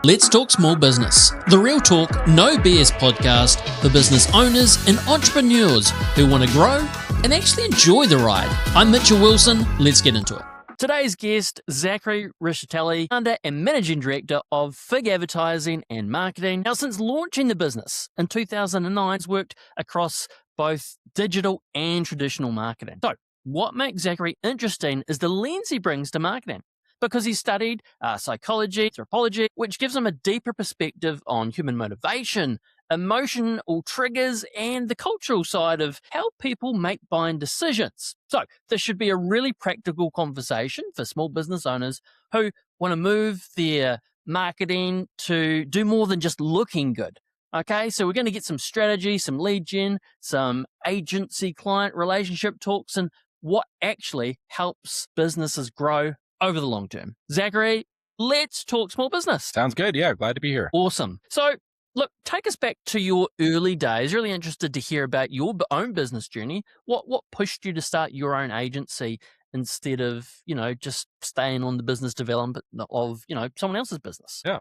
Let's Talk Small Business, the real talk, no BS podcast for business owners and entrepreneurs who want to grow and actually enjoy the ride. I'm Mitchell Wilson. Let's get into it. Today's guest, Zachary Rischitelli, founder and managing director of Fig Advertising and Marketing. Now, since launching the business in 2009, he's worked across both digital and traditional marketing. So, what makes Zachary interesting is the lens he brings to marketing, because he studied psychology, anthropology, which gives him a deeper perspective on human motivation, emotional triggers, and the cultural side of how people make buying decisions. So this should be a really practical conversation for small business owners who want to move their marketing to do more than just looking good. Okay, so we're going to get some strategy, some lead gen, some agency client relationship talks, and what actually helps businesses grow over the long term. Zachary, let's talk small business. Sounds good. Yeah, glad to be here. Awesome. So, look, take us back to your early days. Really interested to hear about your own business journey. What pushed you to start your own agency instead of, just staying on the business development of, someone else's business? Yeah.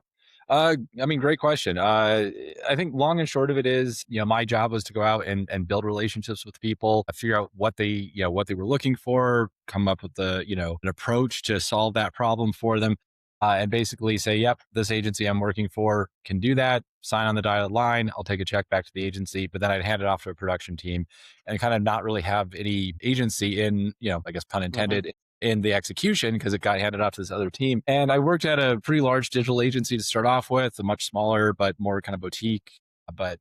Great question. I think long and short of it is, my job was to go out and build relationships with people, figure out what they were looking for, come up with an approach to solve that problem for them, and basically say, yep, this agency I'm working for can do that. Sign on the dotted line. I'll take a check back to the agency, but then I'd hand it off to a production team and kind of not really have any agency in, I guess pun intended, in the execution, because it got handed off to this other team. And I worked at a pretty large digital agency to start off with, a much smaller, but more kind of boutique, but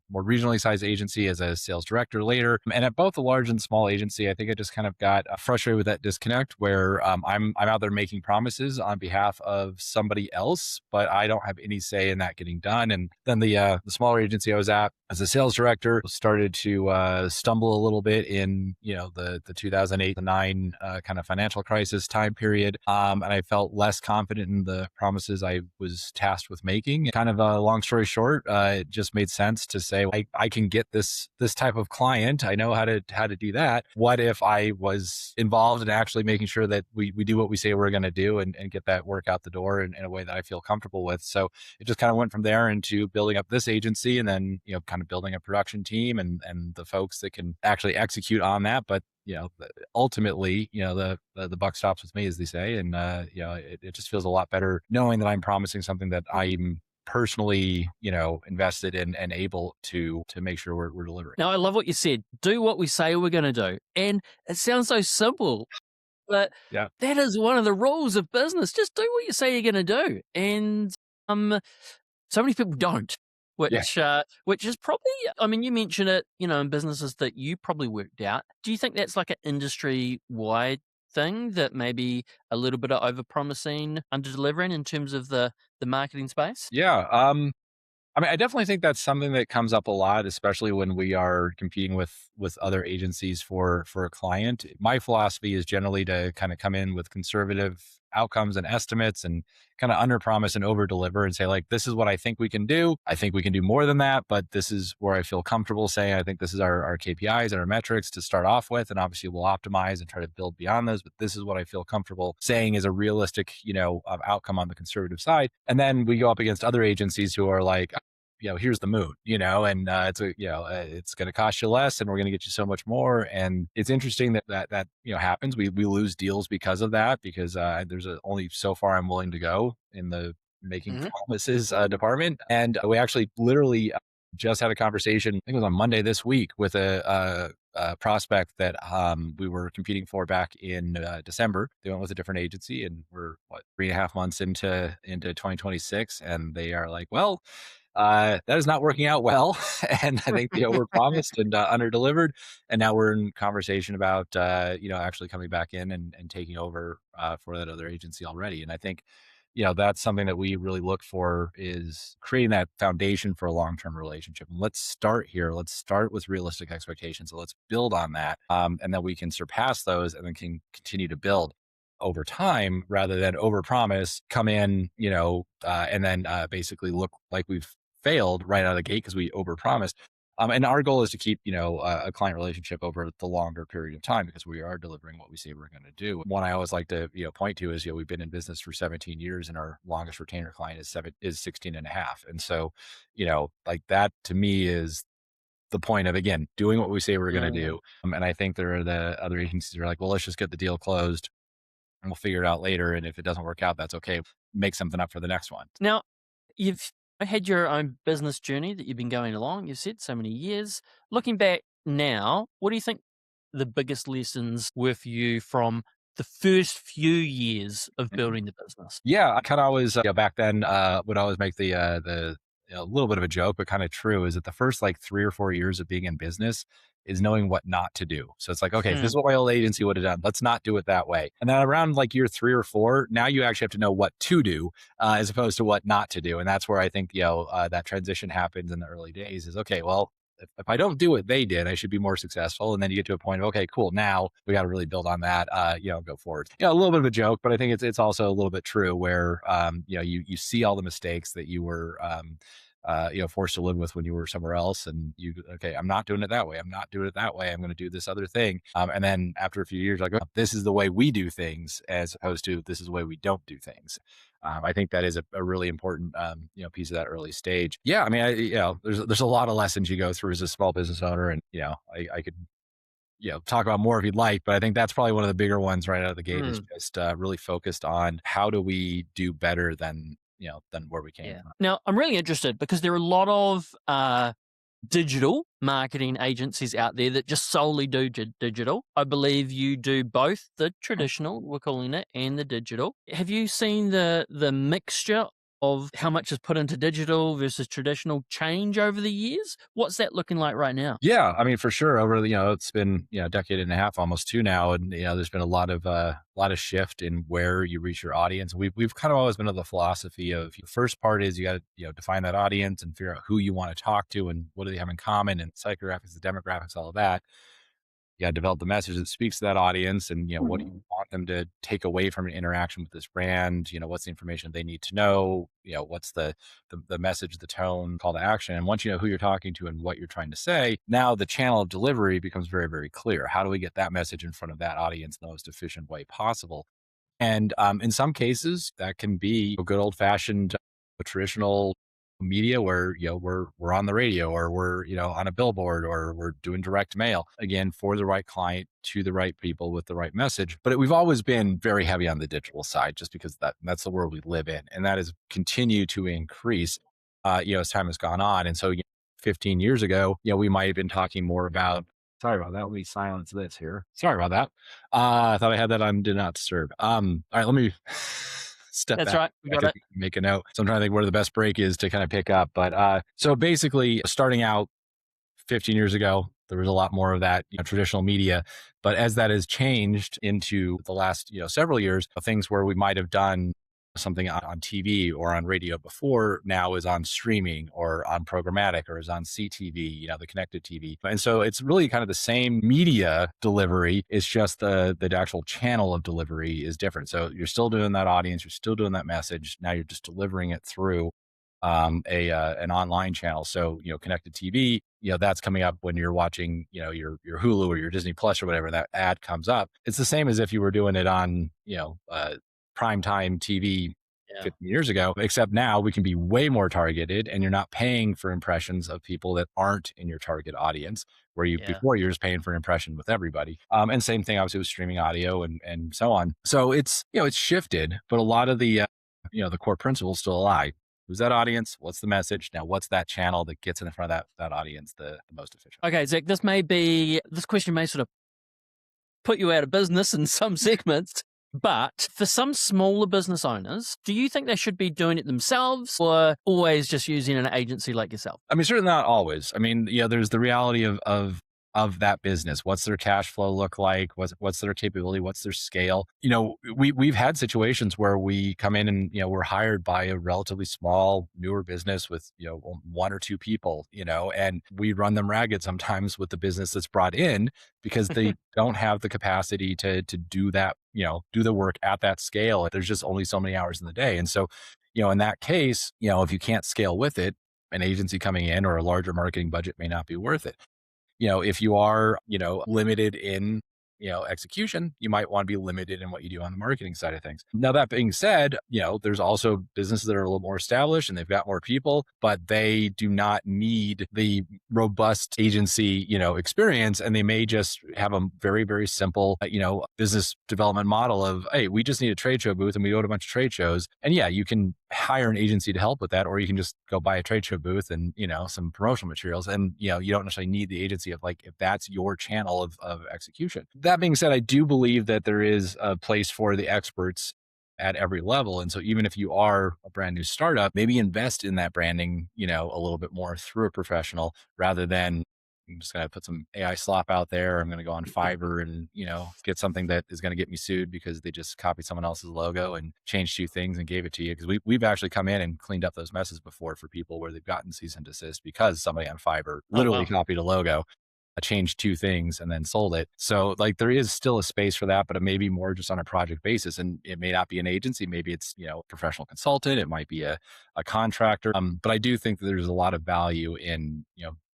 more regionally sized agency as a sales director later. And at both a large and small agency, I think I just kind of got frustrated with that disconnect where I'm out there making promises on behalf of somebody else, but I don't have any say in that getting done. And then the smaller agency I was at as a sales director started to stumble a little bit in the 2008-2009 kind of financial crisis time period, and I felt less confident in the promises I was tasked with making. Kind of a long story short, it just made sense to say, I can get this type of client. I know how to do that. What if I was involved in actually making sure that we do what we say we're going to do and get that work out the door in a way that I feel comfortable with? So it just kind of went from there into building up this agency, and then kind of building a production team and the folks that can actually execute on that. But ultimately, the buck stops with me, as they say, and it just feels a lot better knowing that I'm promising something that I'm personally, invested in and able to make sure we're delivering. Now, I love what you said. Do what we say we're going to do. And it sounds so simple, but yeah, that is one of the rules of business. Just do what you say you're going to do. And so many people don't, which is probably, you mentioned it, in businesses that you probably worked out. Do you think that's like an industry-wide thing, that maybe a little bit of over-promising, under-delivering in terms of the marketing space? Yeah. I definitely think that's something that comes up a lot, especially when we are competing with other agencies for a client. My philosophy is generally to kind of come in with conservative outcomes and estimates and kind of under promise and over deliver and say, like, this is what I think we can do. I think we can do more than that, but this is where I feel comfortable saying, I think this is our KPIs and our metrics to start off with. And obviously we'll optimize and try to build beyond those, but this is what I feel comfortable saying is a realistic, outcome on the conservative side. And then we go up against other agencies who are like, here's the moon, and it's going to cost you less and we're going to get you so much more. And it's interesting that happens. We lose deals because of that, because there's only so far I'm willing to go in the making promises department. And we actually literally just had a conversation, I think it was on Monday this week, with a prospect that we were competing for back in December. They went with a different agency, and we're 3.5 months into 2026, and they are like, well, that is not working out well. And I think they overpromised and underdelivered. And now we're in conversation about, actually coming back in and taking over for that other agency already. And I think, that's something that we really look for, is creating that foundation for a long-term relationship. And let's start here. Let's start with realistic expectations. So let's build on that. And then we can surpass those and then can continue to build over time, rather than overpromise, come in, and then basically look like we've failed right out of the gate because we overpromised. And our goal is to keep, a client relationship over the longer period of time because we are delivering what we say we're going to do. One I always like to, point to is, we've been in business for 17 years and our longest retainer client is 16 and a half. And so, like that to me is the point of, again, doing what we say we're going to Yeah. do. And I think there are the other agencies who are like, well, let's just get the deal closed and we'll figure it out later. And if it doesn't work out, that's okay. Make something up for the next one. Now, you've had your own business journey that you've been going along. You've said so many years. Looking back now, what do you think the biggest lessons were for you from the first few years of building the business? Yeah, I kind of always, back then, would always make the little bit of a joke, but kind of true, is that the first like 3 or 4 years of being in business is knowing what not to do. So it's like, okay, if this is what my old agency would have done, let's not do it that way. And then around like year 3 or 4, now you actually have to know what to do, as opposed to what not to do. And that's where I think, that transition happens in the early days is, okay, well, if I don't do what they did, I should be more successful. And then you get to a point of, okay, cool. Now we got to really build on that, go forward. A little bit of a joke, but I think it's also a little bit true where, you see all the mistakes that you were, forced to live with when you were somewhere else. And okay, I'm not doing it that way. I'm not doing it that way. I'm going to do this other thing. And then after a few years, like, oh, this is the way we do things as opposed to this is the way we don't do things. I think that is a really important, piece of that early stage. Yeah. I mean, there's a lot of lessons you go through as a small business owner and, I could, talk about more if you'd like, but I think that's probably one of the bigger ones right out of the gate is just really focused on how do we do better than where we came from. Now, I'm really interested because there are a lot of digital marketing agencies out there that just solely do digital. I believe you do both the traditional, we're calling it, and the digital. Have you seen the mixture of how much is put into digital versus traditional change over the years? What's that looking like right now? Yeah, I mean, for sure. Over it's been a decade and a half, almost two now, and there's been a lot of shift in where you reach your audience. We've kind of always been of the philosophy of the first part is you got to define that audience and figure out who you want to talk to and what do they have in common and psychographics, the demographics, all of that. You got to develop the message that speaks to that audience and what do you want them to take away from an interaction with this brand. What's the information they need to know, what's the message, the tone, call to action. And once you know who you're talking to and what you're trying to say, now the channel of delivery becomes very, very clear. How do we get that message in front of that audience in the most efficient way possible? And in some cases that can be a good old fashioned traditional media where we're on the radio or we're on a billboard or we're doing direct mail, again, for the right client to the right people with the right message. But we've always been very heavy on the digital side just because that's the world we live in, and that has continued to increase as time has gone on. And so 15 years ago, we might have been talking more about, sorry about that, let me silence this here, sorry about that. I thought I had that on do not disturb. All right, let me step That's back. right. We got it. Make a note. So I'm trying to think where the best break is to kind of pick up. But so basically, starting out 15 years ago, there was a lot more of that traditional media. But as that has changed into the last several years, things where we might have done something on TV or on radio before now is on streaming or on programmatic or is on CTV, the connected TV. And so it's really kind of the same media delivery. It's just the actual channel of delivery is different. So you're still doing that audience, you're still doing that message. Now you're just delivering it through an online channel. So, connected TV, that's coming up when you're watching, your Hulu or your Disney Plus or whatever, that ad comes up. It's the same as if you were doing it on, primetime TV 15 years ago, except now we can be way more targeted and you're not paying for impressions of people that aren't in your target audience where before you're just paying for an impression with everybody. And same thing obviously with streaming audio and so on. So it's shifted, but a lot of the, the core principles still lie. Who's that audience? What's the message? Now, what's that channel that gets in front of that audience the most efficient? Okay, Zach, this question may sort of put you out of business in some segments. But for some smaller business owners, do you think they should be doing it themselves or always just using an agency like yourself? I mean, certainly not always. I mean, there's the reality of that business. What's their cash flow look like? What's their capability? What's their scale? We've had situations where we come in and, we're hired by a relatively small, newer business with, one or two people, and we run them ragged sometimes with the business that's brought in because they don't have the capacity to do that, do the work at that scale. There's just only so many hours in the day. And so, in that case, if you can't scale with it, an agency coming in or a larger marketing budget may not be worth it. If you are, limited in, execution, you might want to be limited in what you do on the marketing side of things. Now, that being said, there's also businesses that are a little more established and they've got more people, but they do not need the robust agency, experience. And they may just have a very, very simple, business development model of, hey, we just need a trade show booth and we go to a bunch of trade shows. And yeah, you can hire an agency to help with that, or you can just go buy a trade show booth and, some promotional materials. And, you don't necessarily need the agency of like, if that's your channel of execution. That being said, I do believe that there is a place for the experts at every level. And so even if you are a brand new startup, maybe invest in that branding, a little bit more through a professional rather than I'm just going to put some AI slop out there. I'm going to go on Fiverr and, get something that is going to get me sued because they just copied someone else's logo and changed two things and gave it to you. Because we've actually come in and cleaned up those messes before for people where they've gotten cease and desist because somebody on Fiverr literally copied a logo, changed two things and then sold it. So like there is still a space for that, but it may be more just on a project basis. And it may not be an agency. Maybe it's, a professional consultant. It might be a contractor. But I do think that there's a lot of value in,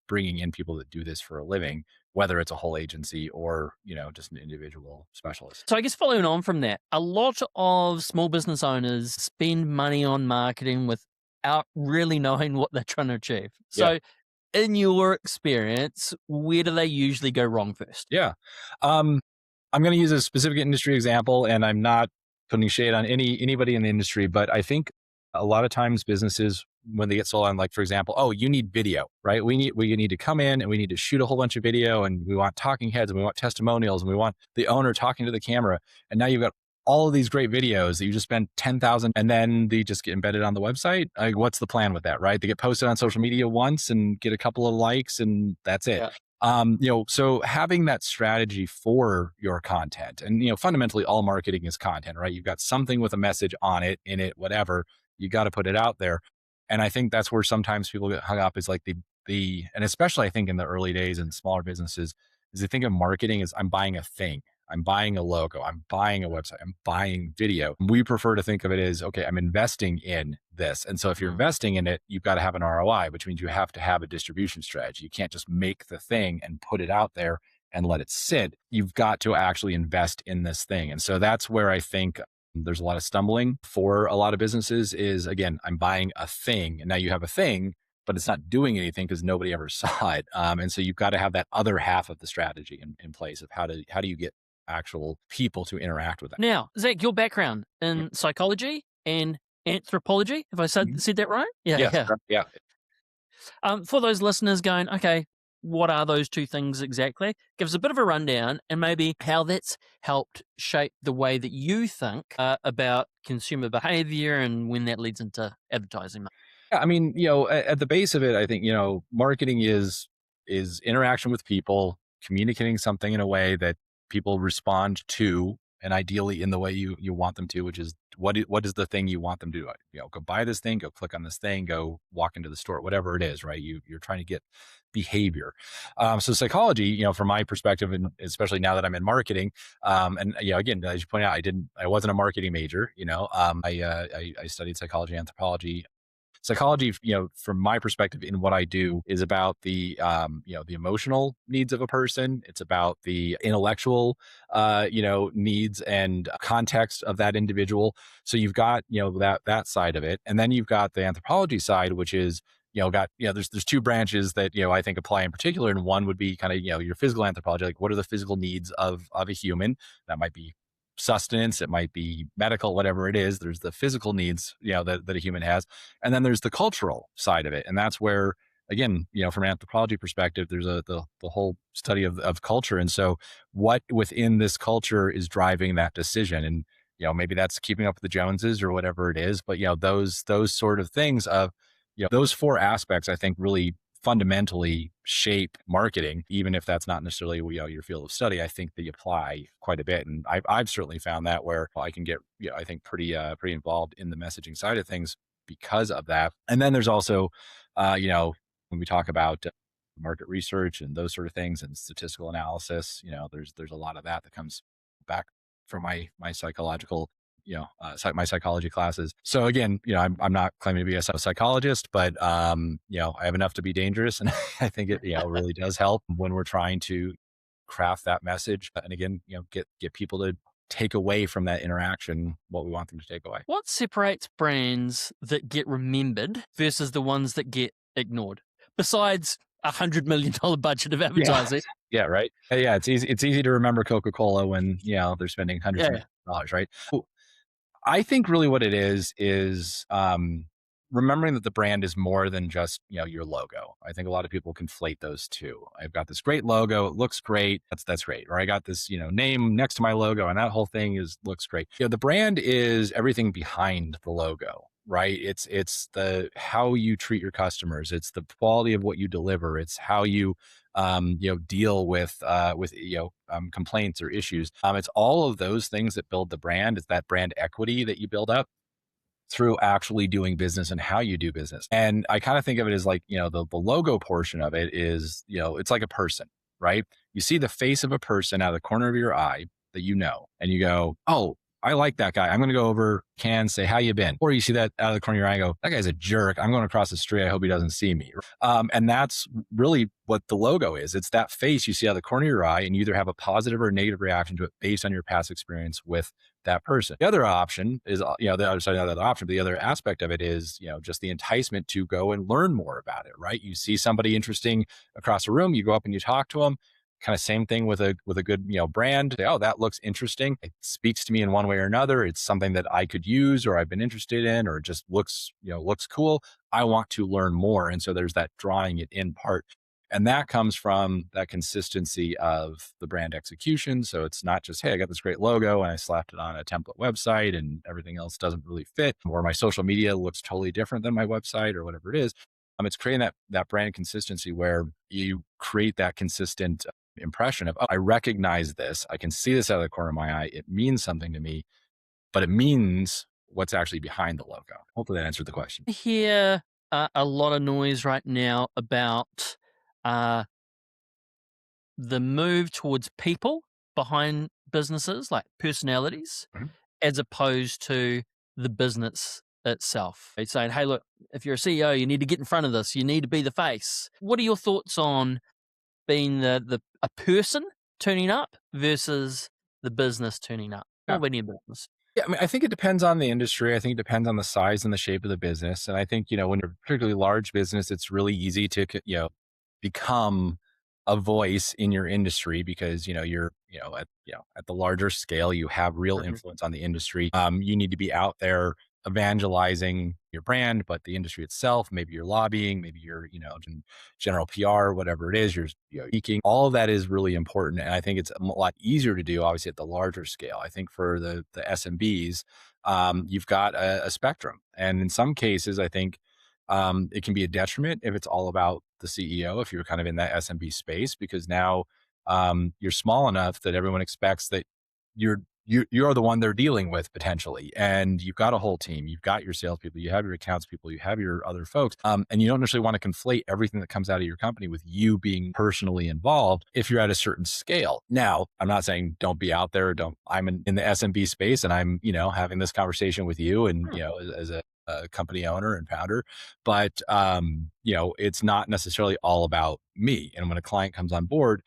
bringing in people that do this for a living, whether it's a whole agency or, just an individual specialist. So I guess following on from that, a lot of small business owners spend money on marketing without really knowing what they're trying to achieve. So in your experience, where do they usually go wrong first? Yeah. I'm going to use a specific industry example, and I'm not putting shade on anybody in the industry, but I think a lot of times businesses, when they get sold on, like, for example, oh, you need video, right? We need to come in and we need to shoot a whole bunch of video and we want talking heads and we want testimonials and we want the owner talking to the camera. And now you've got all of these great videos that you just spend 10,000 and then they just get embedded on the website. Like, what's the plan with that, right? They get posted on social media once and get a couple of likes and that's it. So having that strategy for your content and, fundamentally all marketing is content, right? You've got something with a message on it, in it, whatever, you got to put it out there. And I think that's where sometimes people get hung up is like and especially I think in the early days in smaller businesses is they think of marketing as I'm buying a thing. I'm buying a logo. I'm buying a website. I'm buying video. We prefer to think of it as, okay, I'm investing in this. And so if you're investing in it, you've got to have an ROI, which means you have to have a distribution strategy. You can't just make the thing and put it out there and let it sit. You've got to actually invest in this thing. And so that's where I think there's a lot of stumbling for a lot of businesses is, again, I'm buying a thing. And now you have a thing, but it's not doing anything because nobody ever saw it. And so you've got to have that other half of the strategy in place of how do you get actual people to interact with that. Now, Zach, your background in psychology and anthropology, if I said that right? Yeah. For those listeners going, okay, what are those two things exactly? Give us a bit of a rundown and maybe how that's helped shape the way that you think about consumer behavior and when that leads into advertising. Yeah, I mean, at the base of it, I think, marketing is interaction with people, communicating something in a way that people respond to, and ideally in the way you want them to, which is what is the thing you want them to do? Go buy this thing, go click on this thing, go walk into the store, whatever it is, right? You're trying to get behavior. So psychology, from my perspective, and especially now that I'm in marketing, and again, as you point out, I wasn't a marketing major. I studied psychology, anthropology. Psychology, from my perspective in what I do is about the, the emotional needs of a person. It's about the intellectual, needs and context of that individual. So you've got, that side of it. And then you've got the anthropology side, which is, there's two branches that, I think apply in particular. And one would be kind of, your physical anthropology, like what are the physical needs of a human? That might be sustenance, it might be medical, whatever it is. There's the physical needs, that a human has. And then there's the cultural side of it. And that's where, again, from an anthropology perspective, there's the whole study of culture. And so what within this culture is driving that decision? And, maybe that's keeping up with the Joneses or whatever it is. But, those sort of things of, those four aspects, I think really fundamentally shape marketing, even if that's not necessarily your field of study. I think they apply quite a bit, and I've certainly found that where I can get I think pretty involved in the messaging side of things because of that. And then there's also when we talk about market research and those sort of things and statistical analysis, there's a lot of that comes back from my psychological my psychology classes. So again, I'm not claiming to be a psychologist, but I have enough to be dangerous, and I think it really does help when we're trying to craft that message, and again, get people to take away from that interaction what we want them to take away. What separates brands that get remembered versus the ones that get ignored? Besides $100 million budget of Yeah. advertising. Yeah, right. Yeah, it's easy. It's easy to remember Coca-Cola when they're spending hundreds of Yeah. millions of dollars, right? I think really what it is remembering that the brand is more than just your logo. I think a lot of people conflate those two. I've got this great logo; it looks great. That's great. Or I got this name next to my logo, and that whole thing looks great. The brand is everything behind the logo, right? It's the how you treat your customers. It's the quality of what you deliver. It's how you deal with complaints or issues. It's all of those things that build the brand. It's that brand equity that you build up through actually doing business and how you do business. And I kind of think of it as like, the logo portion of it is, it's like a person, right? You see the face of a person out of the corner of your eye that and you go, oh, I like that guy. I'm going to go over, say, how you been? Or you see that out of the corner of your eye and go, that guy's a jerk. I'm going across the street. I hope he doesn't see me. And that's really what the logo is. It's that face you see out of the corner of your eye, and you either have a positive or negative reaction to it based on your past experience with that person. The other option is, the other option, but the other aspect of it is, just the enticement to go and learn more about it, right? You see somebody interesting across the room, you go up and you talk to them. Kind of same thing with a good brand. Say, oh, that looks interesting. It speaks to me in one way or another. It's something that I could use, or I've been interested in, or it just looks cool. I want to learn more, and so there's that drawing it in part, and that comes from that consistency of the brand execution. So it's not just, hey, I got this great logo and I slapped it on a template website and everything else doesn't really fit, or my social media looks totally different than my website, or whatever it is. It's creating that brand consistency where you create that consistent impression of, oh, I recognize this. I can see this out of the corner of my eye. It means something to me, but it means what's actually behind the logo. Hopefully that answered the question. I hear a lot of noise right now about the move towards people behind businesses, like personalities, as opposed to the business itself. It's saying, hey, look, if you're a CEO, you need to get in front of this. You need to be the face. What are your thoughts on being a person turning up versus the business turning up? Yeah. Or being in business? Yeah, I mean, I think it depends on the industry. I think it depends on the size and the shape of the business. And I think, when you're a particularly large business, it's really easy to, become a voice in your industry because, you're, at the larger scale, you have real influence on the industry. You need to be out there evangelizing your brand, but the industry itself, maybe you're lobbying, maybe you're, general PR, whatever it is, you're speaking. All of that is really important. And I think it's a lot easier to do, obviously, at the larger scale. I think for the SMBs, you've got a spectrum. And in some cases, I think it can be a detriment if it's all about the CEO, if you're kind of in that SMB space, because now you're small enough that everyone expects that you're the one they're dealing with potentially. And you've got a whole team, you've got your salespeople, you have your accounts people, you have your other folks. And you don't necessarily want to conflate everything that comes out of your company with you being personally involved if you're at a certain scale. Now, I'm not saying don't be out there. I'm in the SMB space and I'm, having this conversation with you and, as a company owner and founder, but, it's not necessarily all about me. And when a client comes on board,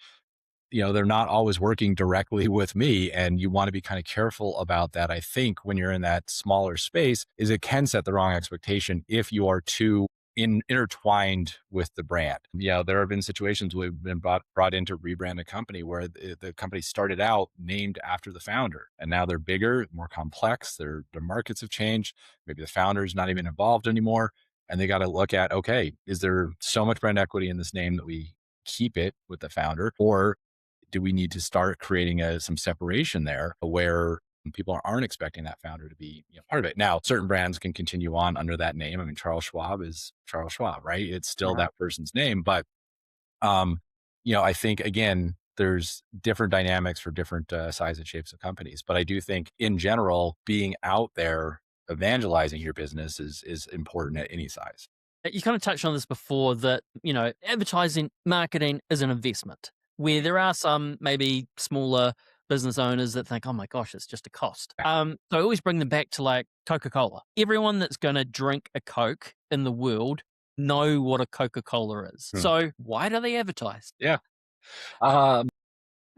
they're not always working directly with me. And you want to be kind of careful about that. I think when you're in that smaller space is it can set the wrong expectation if you are too intertwined with the brand. There have been situations we've been brought in to rebrand a company where the company started out named after the founder, and now they're bigger, more complex. Their markets have changed. Maybe the founder's not even involved anymore. And they got to look at, okay, is there so much brand equity in this name that we keep it with the founder, or do we need to start creating some separation there where people aren't expecting that founder to be part of it? Now, certain brands can continue on under that name. I mean, Charles Schwab is Charles Schwab, right? It's still that person's name. But, I think, again, there's different dynamics for different size and shapes of companies. But I do think in general, being out there evangelizing your business is important at any size. You kind of touched on this before that, advertising, marketing is an investment where there are some maybe smaller business owners that think, oh my gosh, it's just a cost. So I always bring them back to like Coca-Cola. Everyone that's going to drink a Coke in the world know what a Coca-Cola is. Hmm. So why do they advertise? Yeah. Um,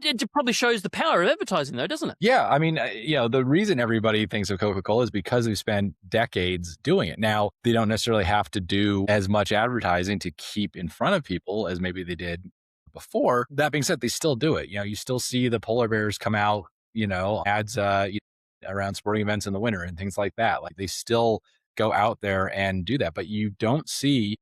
It probably shows the power of advertising though, doesn't it? Yeah, I mean, the reason everybody thinks of Coca-Cola is because we've spent decades doing it. Now, they don't necessarily have to do as much advertising to keep in front of people as maybe they did before. That being said, they still do it. You still see the polar bears come out, ads around sporting events in the winter and things like that. Like they still go out there and do that, but you don't see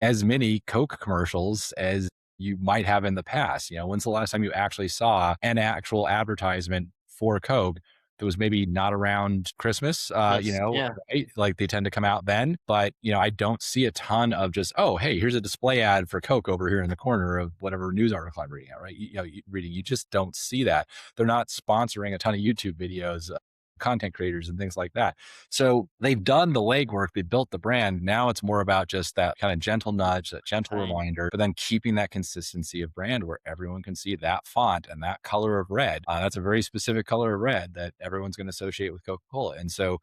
as many Coke commercials as you might have in the past. When's the last time you actually saw an actual advertisement for Coke that was maybe not around Christmas? Yeah. Right? Like they tend to come out then, but I don't see a ton of just, oh, hey, here's a display ad for Coke over here in the corner of whatever news article I'm reading. Right? You just don't see that. They're not sponsoring a ton of YouTube videos. Content creators and things like that. So they've done the legwork, they built the brand. Now it's more about just that kind of gentle nudge, that gentle reminder, but then keeping that consistency of brand where everyone can see that font and that color of red. That's a very specific color of red that everyone's going to associate with Coca-Cola. And so,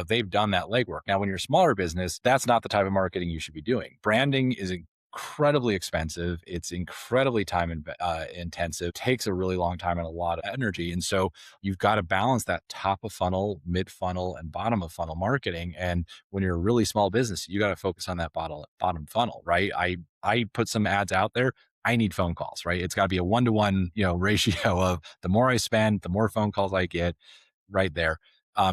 they've done that legwork. Now, when you're a smaller business, that's not the type of marketing you should be doing. Branding is incredibly expensive. It's incredibly time intensive, takes a really long time and a lot of energy. And so you've got to balance that top of funnel, mid funnel, and bottom of funnel marketing. And when you're a really small business, you got to focus on that bottom funnel, right? I put some ads out there. I need phone calls, right? It's got to be a 1-to-1, ratio of the more I spend, the more phone calls I get right there,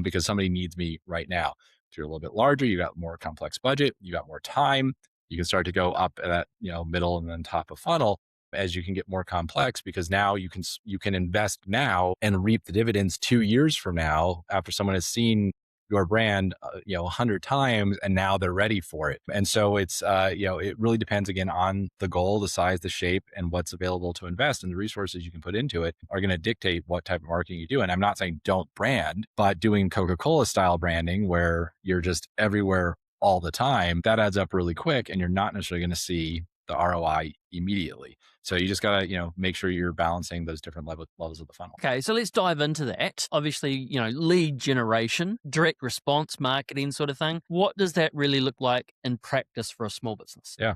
because somebody needs me right now. If you're a little bit larger, you got more complex budget, you got more time, you can start to go up at that, middle and then top of funnel as you can get more complex, because now you can invest now and reap the dividends 2 years from now after someone has seen your brand, 100 times, and now they're ready for it. And so it's, it really depends again on the goal, the size, the shape, and what's available to invest, and the resources you can put into it are going to dictate what type of marketing you do. And I'm not saying don't brand, but doing Coca-Cola style branding where you're just everywhere all the time, that adds up really quick, and you're not necessarily going to see the ROI immediately. So you just got to, make sure you're balancing those different levels of the funnel. Okay, so let's dive into that. Obviously, lead generation, direct response marketing sort of thing. What does that really look like in practice for a small business? Yeah.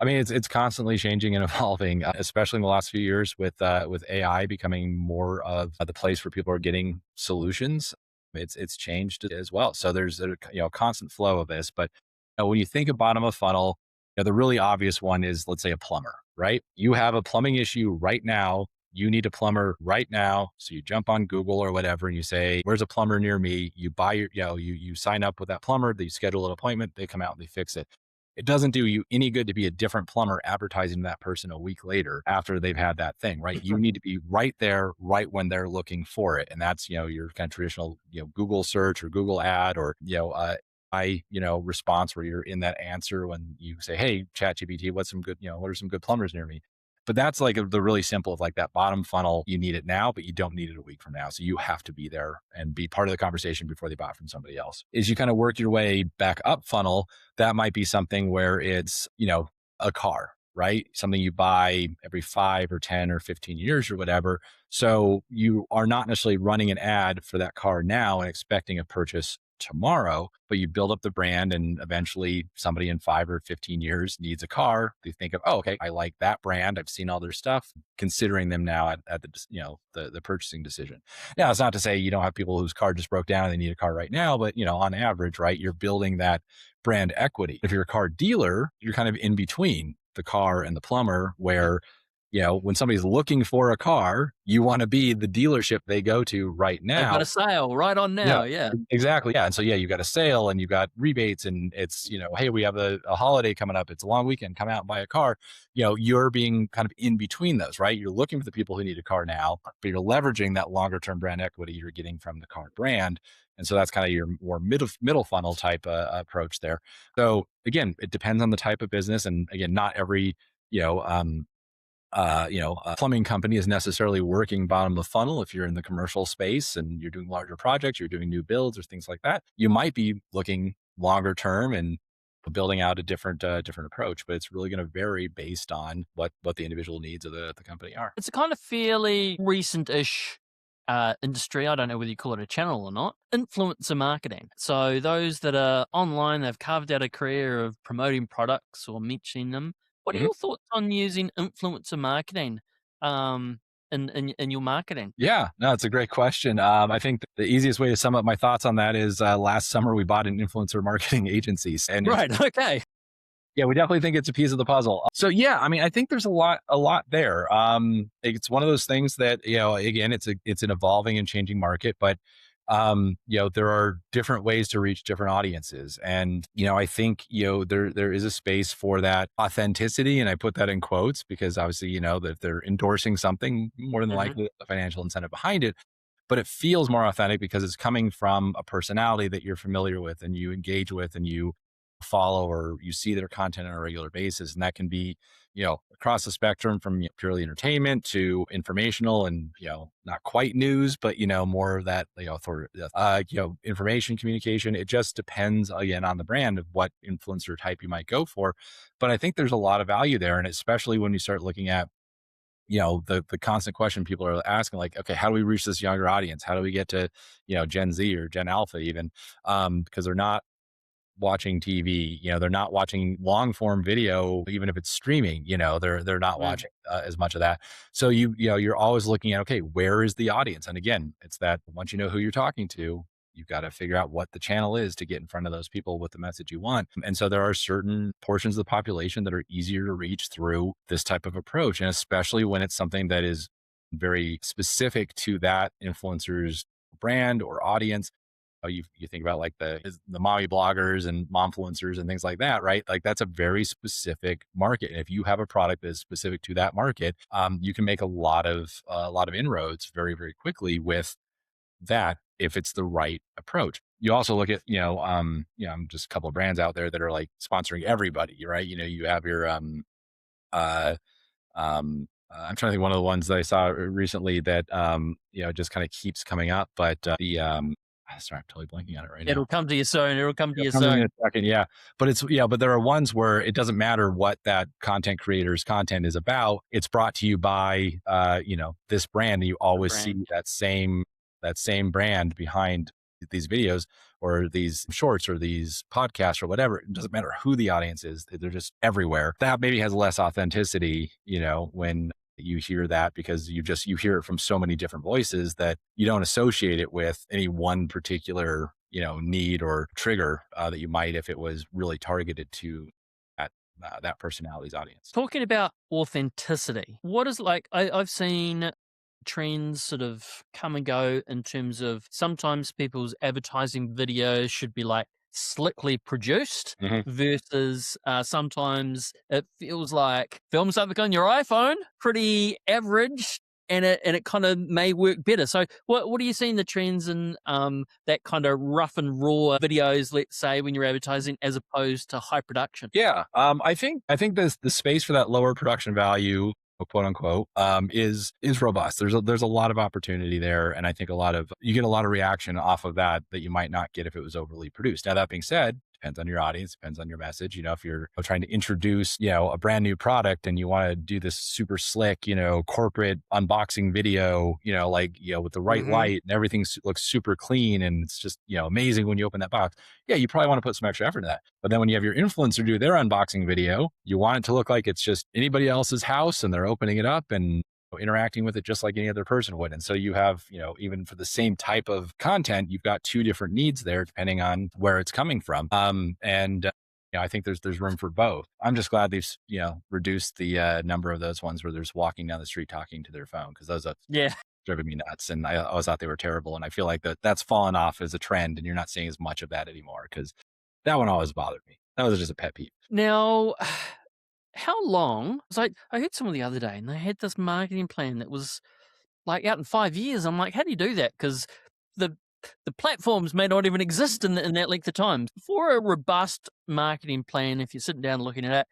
I mean, it's constantly changing and evolving, especially in the last few years with AI becoming more of the place where people are getting solutions. It's changed as well. So there's a constant flow of this. But when you think of bottom of funnel, the really obvious one is, let's say, a plumber, right? You have a plumbing issue right now. You need a plumber right now. So you jump on Google or whatever and you say, where's a plumber near me? You buy your, you sign up with that plumber, they schedule an appointment, they come out and they fix it. It doesn't do you any good to be a different plumber advertising to that person a week later after they've had that thing, right? You need to be right there, right when they're looking for it. And that's, your kind of traditional, Google search or Google ad or, response where you're in that answer when you say, hey, ChatGPT, what are some good plumbers near me? But that's like the really simple of like that bottom funnel. You need it now, but you don't need it a week from now. So you have to be there and be part of the conversation before they buy it from somebody else. As you kind of work your way back up funnel, that might be something where it's, a car, right? Something you buy every 5 or 10 or 15 years or whatever. So you are not necessarily running an ad for that car now and expecting a purchase tomorrow, but you build up the brand and eventually somebody in 5 or 15 years needs a car. They think of, oh, okay, I like that brand. I've seen all their stuff, considering them now at the purchasing decision. Now, it's not to say you don't have people whose car just broke down and they need a car right now, but on average, right, you're building that brand equity. If you're a car dealer, you're kind of in between the car and the plumber where when somebody's looking for a car, you want to be the dealership they go to right now. They've got a sale right on now. Yeah. Exactly. Yeah. And so, you've got a sale and you've got rebates and it's, hey, we have a holiday coming up. It's a long weekend. Come out and buy a car. You're being kind of in between those, right? You're looking for the people who need a car now, but you're leveraging that longer term brand equity you're getting from the car brand. And so that's kind of your more middle funnel type approach there. So again, it depends on the type of business. And again, not every, a plumbing company is necessarily working bottom of the funnel. If you're in the commercial space and you're doing larger projects, you're doing new builds or things like that, you might be looking longer term and building out a different approach, but it's really going to vary based on what the individual needs of the company are. It's a kind of fairly recent-ish industry. I don't know whether you call it a channel or not. Influencer marketing. So those that are online, they've carved out a career of promoting products or mentioning them. What are Mhm. your thoughts on using influencer marketing um, in your marketing? Yeah, no, it's a great question. I think the easiest way to sum up my thoughts on that is last summer we bought an influencer marketing agency, and Right. Okay. yeah, we definitely think it's a piece of the puzzle. So yeah, I mean, I think there's a lot there. It's one of those things that, again, it's an evolving and changing market, but there are different ways to reach different audiences, and I think there is a space for that authenticity, and I put that in quotes because obviously that if they're endorsing something, more than Hmm. likely a financial incentive behind it, but it feels more authentic because it's coming from a personality that you're familiar with and you engage with and you follow or you see their content on a regular basis. And that can be, across the spectrum from purely entertainment to informational and, not quite news, but, more of that, information communication. It just depends again on the brand of what influencer type you might go for. But I think there's a lot of value there. And especially when you start looking at the constant question people are asking, like, okay, how do we reach this younger audience? How do we get to, Gen Z or Gen Alpha even? Because they're not watching TV, they're not watching long form video, even if it's streaming, they're not watching as much of that. So you're always looking at, okay, where is the audience? And again, it's that once you know who you're talking to, you've got to figure out what the channel is to get in front of those people with the message you want. And so there are certain portions of the population that are easier to reach through this type of approach. And especially when it's something that is very specific to that influencer's brand or audience. You think about like the mommy bloggers and momfluencers and things like that, right? Like that's a very specific market. And if you have a product that is specific to that market, you can make a lot of inroads very, very quickly with that if it's the right approach. You also look at, just a couple of brands out there that are like sponsoring everybody, right? You have your uh I'm trying to think one of the ones that I saw recently that just kind of keeps coming up, but sorry, I'm totally blanking on it right now. It'll come to you soon. It'll come to It'll you come to me in soon. a second, yeah. But there are ones where it doesn't matter what that content creator's content is about. It's brought to you by this brand, and you The always see brand. that same brand behind these videos or these shorts or these podcasts or whatever. It doesn't matter who the audience is; they're just everywhere. That maybe has less authenticity, when you hear that because you hear it from so many different voices that you don't associate it with any one particular need or trigger that you might if it was really targeted to that personality's audience. Talking about authenticity, what is like? I've seen trends sort of come and go in terms of sometimes people's advertising videos should be like slickly produced Mhm. versus sometimes it feels like films like on your iPhone, pretty average. And it kind of may work better. So what are you seeing the trends in that kind of rough and raw videos, let's say, when you're advertising as opposed to high production? Yeah, I think the space for that lower production value, quote unquote, is robust. There's a lot of opportunity there, and I think you get a lot of reaction off of that you might not get if it was overly produced. Now that being said, depends on your audience, depends on your message. If you're trying to introduce a brand new product and you want to do this super slick corporate unboxing video, with the right Hmm. light and everything looks super clean and it's just amazing when you open that box. Yeah, you probably want to put some extra effort in that. But then when you have your influencer do their unboxing video, you want it to look like it's just anybody else's house and they're opening it up and interacting with it just like any other person would. And so you have, even for the same type of content, you've got two different needs there depending on where it's coming from. And I think there's room for both. I'm just glad they've reduced the number of those ones where they're just walking down the street talking to their phone because those have Yeah. driven me nuts. And I always thought they were terrible. And I feel like that's fallen off as a trend, and you're not seeing as much of that anymore because that one always bothered me. That was just a pet peeve. Now, how long? 'Cause I heard someone the other day, and they had this marketing plan that was like out in 5 years. I'm like, how do you do that? Because the the platforms may not even exist in that length of time. For a robust marketing plan, if you're sitting down and looking at it,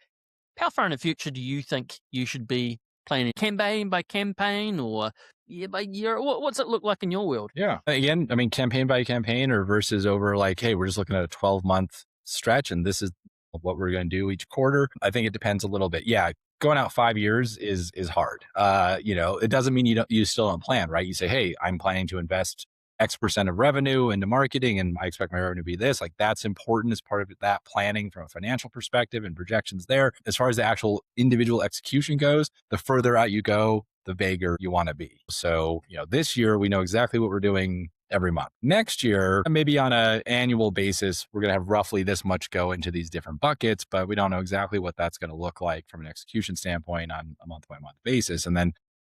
how far in the future do you think you should be planning? Campaign by campaign or year by year? What's it look like in your world? Yeah. Again, I mean, campaign by campaign or versus over like, hey, we're just looking at a 12-month stretch and this is of what we're going to do each quarter. I think it depends a little bit. Yeah. Going out 5 years is hard. It doesn't mean you still don't plan, right? You say, hey, I'm planning to invest X% of revenue into marketing and I expect my revenue to be this. Like that's important as part of that planning from a financial perspective and projections there. As far as the actual individual execution goes, the further out you go, the vaguer you want to be. So, this year we know exactly what we're doing every month. Next year, maybe on an annual basis, we're going to have roughly this much go into these different buckets, but we don't know exactly what that's going to look like from an execution standpoint on a month by month basis. And then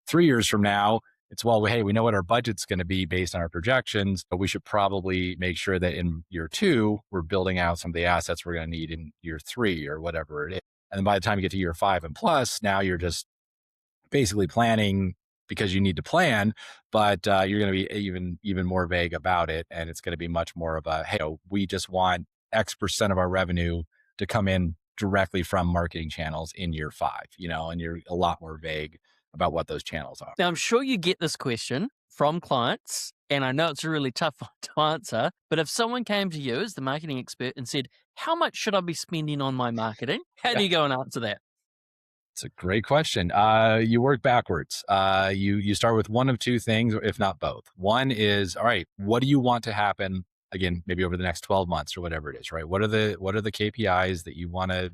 3 years from now, it's, well, hey, we know what our budget's going to be based on our projections, but we should probably make sure that in year 2, we're building out some of the assets we're going to need in year 3 or whatever it is. And then by the time you get to year 5 and plus, now you're just basically planning because you need to plan, but you're going to be even more vague about it. And it's going to be much more of a, hey, we just want X% of our revenue to come in directly from marketing channels in year 5, and you're a lot more vague about what those channels are. Now, I'm sure you get this question from clients, and I know it's a really tough one to answer, but if someone came to you as the marketing expert and said, how much should I be spending on my marketing? How do you go and answer that? It's a great question. You work backwards. You start with one of two things, if not both. One is, all right, what do you want to happen? Again, maybe over the next 12 months or whatever it is, right? What are the KPIs that you want to,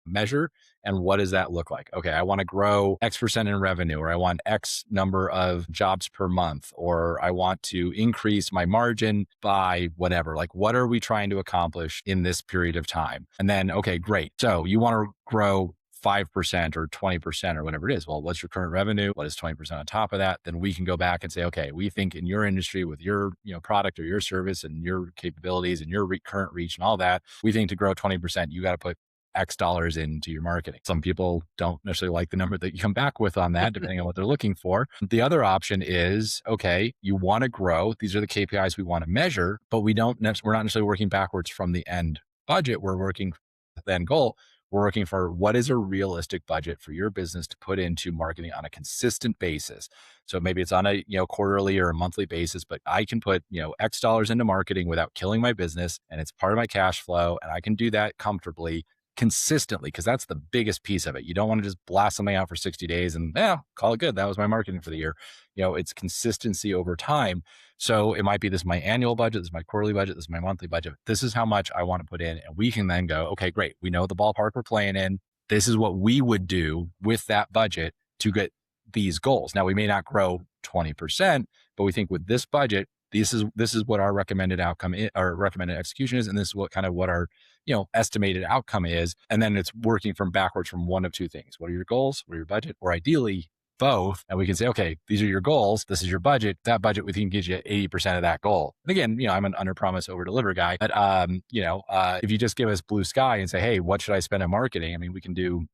measure? And what does that look like? Okay, I want to grow X% in revenue, or I want X number of jobs per month, or I want to increase my margin by whatever. Like, what are we trying to accomplish in this period of time? And then, okay, great. So you want to grow 5% or 20% or whatever it is. Well, what's your current revenue? What is 20% on top of that? Then we can go back and say, okay, we think in your industry with your product or your service and your capabilities and your current reach and all that, we think to grow 20%, you got to put X dollars into your marketing. Some people don't necessarily like the number that you come back with on that, depending on what they're looking for. The other option is, okay, you want to grow. These are the KPIs we want to measure, but we're not necessarily working backwards from the end budget. We're working the end goal. We're working for what is a realistic budget for your business to put into marketing on a consistent basis. So maybe it's on a quarterly or a monthly basis, but I can put X dollars into marketing without killing my business, and it's part of my cash flow, and I can do that comfortably, consistently, because that's the biggest piece of it. You don't want to just blast something out for 60 days and call it good. That was my marketing for the year. It's consistency over time. So it might be, this is my annual budget, this is my quarterly budget, this is my monthly budget. This is how much I want to put in. And we can then go, okay, great. We know the ballpark we're playing in. This is what we would do with that budget to get these goals. Now, we may not grow 20%, but we think with this budget, this is what our recommended outcome is, our recommended execution is, and this is what our estimated outcome is. And then it's working from backwards from one of two things. What are your goals? What are your budget? Or ideally both. And we can say, okay, these are your goals. This is your budget. That budget, we can get you 80% of that goal. And again, I'm an under promise, over deliver guy. But, if you just give us blue sky and say, hey, what should I spend on marketing? I mean, we can do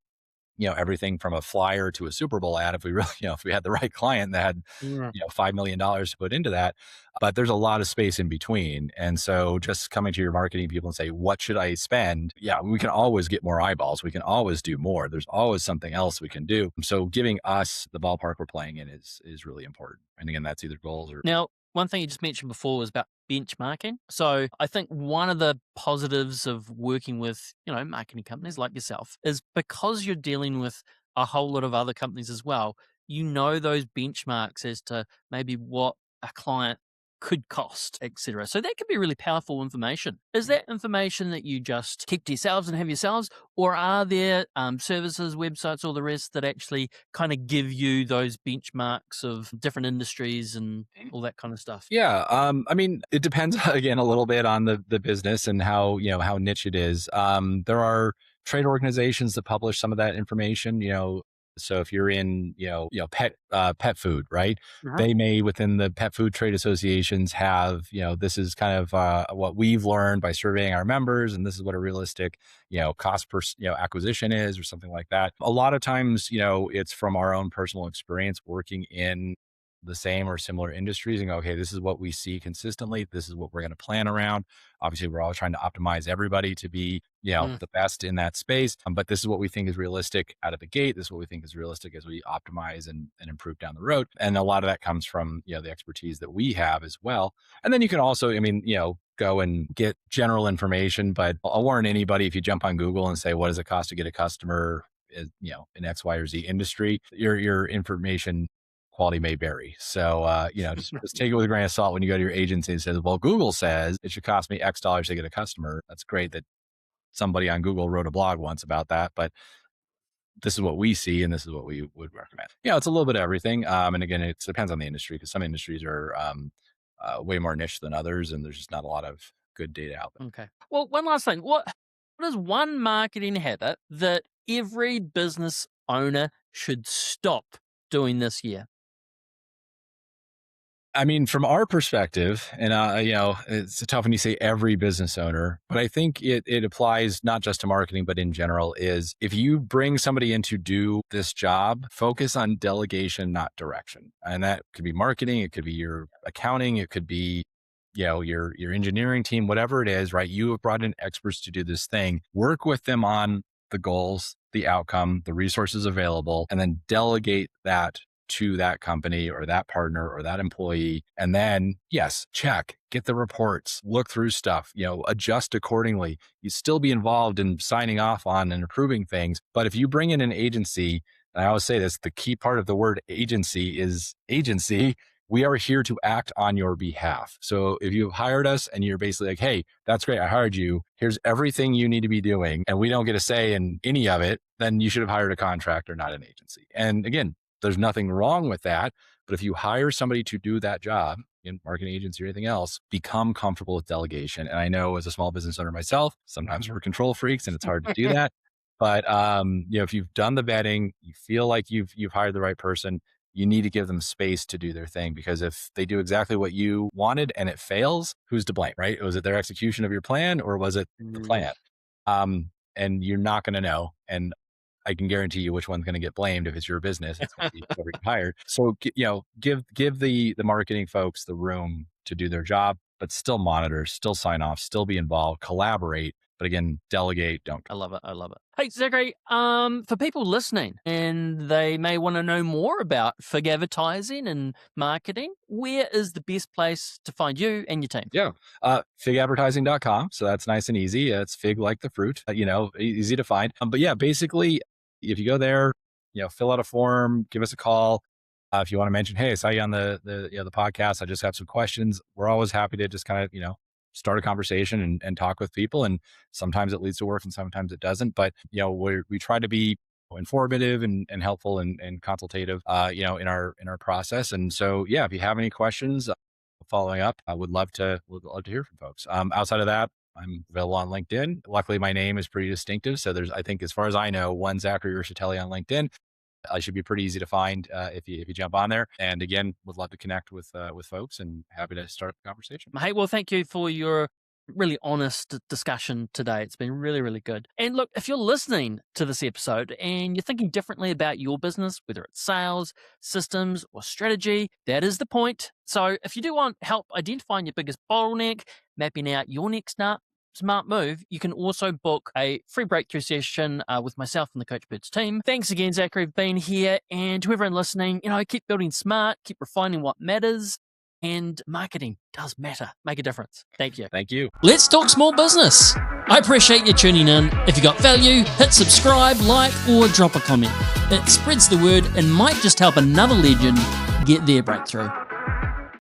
everything from a flyer to a Super Bowl ad if we really, if we had the right client that had, $5 million to put into that. But there's a lot of space in between. And so just coming to your marketing people and say, what should I spend? Yeah, we can always get more eyeballs. We can always do more. There's always something else we can do. So giving us the ballpark we're playing in is really important. And again, that's either goals or... Now, one thing you just mentioned before was about benchmarking. So I think one of the positives of working with, marketing companies like yourself is because you're dealing with a whole lot of other companies as well, those benchmarks as to maybe what a client could cost, etc. So that can be really powerful information. Is that information that you just keep to yourselves and have yourselves, or are there services, websites, all the rest that actually kind of give you those benchmarks of different industries and all that kind of stuff? Yeah. I mean, it depends again a little bit on the business and how niche it is. There are trade organizations that publish some of that information, so if you're in, pet food, right? Uh-huh. They may, within the pet food trade associations, have, this is kind of what we've learned by surveying our members, and this is what a realistic, cost per, acquisition is, or something like that. A lot of times, it's from our own personal experience working in the same or similar industries and go, okay, this is what we see consistently. This is what we're going to plan around. Obviously, we're always trying to optimize everybody to be, the best in that space. But this is what we think is realistic out of the gate. This is what we think is realistic as we optimize and improve down the road. And a lot of that comes from, the expertise that we have as well. And then you can also, go and get general information, but I'll warn anybody, if you jump on Google and say, what does it cost to get a customer, in X, Y, or Z industry, your information quality may vary. So, just take it with a grain of salt when you go to your agency and say, well, Google says it should cost me X dollars to get a customer. That's great that somebody on Google wrote a blog once about that, but this is what we see and this is what we would recommend. It's a little bit of everything. And again, it depends on the industry because some industries are way more niche than others and there's just not a lot of good data out there. Okay. Well, one last thing. What is one marketing habit that every business owner should stop doing this year? I mean, from our perspective, and it's tough when you say every business owner, but I think it applies not just to marketing, but in general, is if you bring somebody in to do this job, focus on delegation, not direction. And that could be marketing, it could be your accounting, it could be your engineering team, whatever it is, right? You have brought in experts to do this thing. Work with them on the goals, the outcome, the resources available, and then delegate that to that company or that partner or that employee. And then, yes, check, get the reports, look through stuff, adjust accordingly. You still be involved in signing off on and approving things. But if you bring in an agency, and I always say this, the key part of the word agency is agency. We are here to act on your behalf. So if you've hired us and you're basically like, hey, that's great, I hired you, here's everything you need to be doing, and we don't get a say in any of it, then you should have hired a contractor, not an agency. And again, there's nothing wrong with that. But if you hire somebody to do that job in marketing agency or anything else, become comfortable with delegation. And I know as a small business owner myself, sometimes we're control freaks and it's hard to do that. But if you've done the vetting, you feel like you've hired the right person, you need to give them space to do their thing, because if they do exactly what you wanted and it fails, who's to blame, right? Was it their execution of your plan or was it the plan? And you're not going to know. And I can guarantee you which one's going to get blamed if it's your business. It's going to be whoever you hired. So, give the marketing folks the room to do their job, but still monitor, still sign off, still be involved, collaborate. But again, delegate, don't. I love it. I love it. Hey, Zachary, for people listening and they may want to know more about Fig advertising and marketing, where is the best place to find you and your team? Yeah. Figadvertising.com. So that's nice and easy. It's fig like the fruit, easy to find. But yeah, basically, if you go there, fill out a form, give us a call. If you want to mention, hey, I saw you on the podcast, I just have some questions. We're always happy to just kind of, start a conversation and talk with people. And sometimes it leads to work and sometimes it doesn't. But, we try to be informative and helpful and consultative, in our process. And so, yeah, if you have any questions following up, I would love to hear from folks. Outside of that, I'm available on LinkedIn. Luckily, my name is pretty distinctive. So there's, I think, as far as I know, one Zachary Rischitelli on LinkedIn. I should be pretty easy to find if you jump on there. And again, would love to connect with folks and happy to start the conversation. Hey, well, thank you for your really honest discussion today. It's been really, really good. And look, if you're listening to this episode and you're thinking differently about your business, whether it's sales, systems, or strategy, that is the point. So if you do want help identifying your biggest bottleneck, mapping out your next smart move, you can also book a free breakthrough session with myself and the Coach Birds team. Thanks again, Zachary, for being here. And to everyone listening, keep building smart, keep refining what matters. And marketing does matter. Make a difference. Thank you. Thank you. Let's talk small business. I appreciate you tuning in. If you got value, hit subscribe, like, or drop a comment. It spreads the word and might just help another legend get their breakthrough.